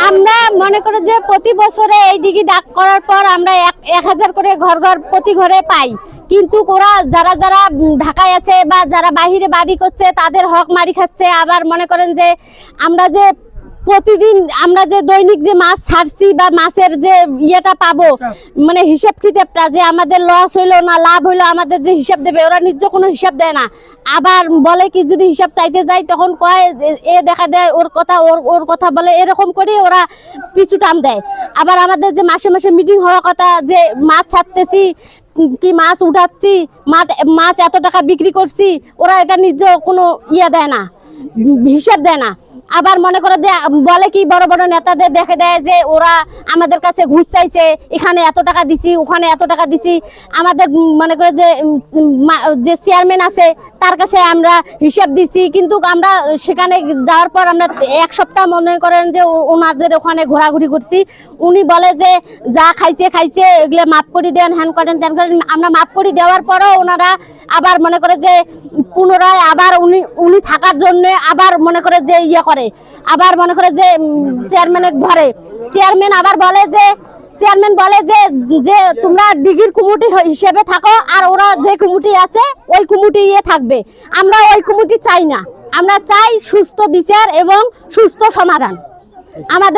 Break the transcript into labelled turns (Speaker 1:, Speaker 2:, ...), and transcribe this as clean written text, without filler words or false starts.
Speaker 1: আমরা মনে করি যে প্রতি বছরে এই দিকে ডাক করার পর আমরা 1000 করে ঘর ঘর প্রতি ঘরে পাই, কিন্তু ওরা যারা যারা ঢাকায় আছে বা যারা বাহিরে বাড়ি করছে তাদের হক মারি খাচ্ছে। আবার মনে করেন যে আমরা যে প্রতিদিন আমরা যে দৈনিক যে মাছ ছাড়ছি বা মাছের যে ইয়েটা পাবো, মানে হিসাব কিতাবটা যে আমাদের লস হইলো না লাভ হইলো আমাদের যে হিসাব দেবে, ওরা নিজ কোনো হিসাব দেয় না। আবার বলে কি যদি হিসাব চাইতে যাই তখন কয় এ দেখা দেয় ওর কথা ওর কথা বলে, এরকম করে ওরা পিছু টান দেয়। আবার আমাদের যে মাসে মাসে মিটিং হওয়ার কথা যে মাছ ছাড়তেছি কি মাছ উঠাচ্ছি, মাছ এত টাকা বিক্রি করছি, ওরা এটা নিজ কোনো ইয়ে দেয় না, হিসাব দেয় না। আবার মনে করে বলে কি বড় বড় নেতাদের দেখে দেয় যে ওরা আমাদের কাছে ঘুষ চাইছে, এখানে এত টাকা দিছি ওখানে এত টাকা দিছি। আমাদের মনে করে যে চেয়ারম্যান আছে তার কাছে আমরা হিসাব দিচ্ছি, কিন্তু আমরা সেখানে যাওয়ার পর আমরা 1 সপ্তাহ মনে করেন যে ওনাদের ওখানে ঘোরাঘুরি করছি। উনি বলে যে যা খাইছে খাইছে এগুলো মাফ করে দেন, হ্যান করেন ত্যান করেন। আমরা মাফ করে দেওয়ার পরও ওনারা আবার মনে করে যে পুনরায় আবার উনি থাকার জন্য আবার মনে করে যে ইয়ে করে, আবার মনে করে যে চেয়ারম্যানের ঘরে চেয়ারম্যান আবার বলে যে যে তোমরা ডিগ্রির কমিটি হিসেবে থাকো, আর ওরা যে কমিটি আছে ওই কমিটি থাকবে। আমরা ওই কমিটি চাই না, আমরা চাই সুস্থ বিচার এবং সুস্থ সমাধান। আমাদের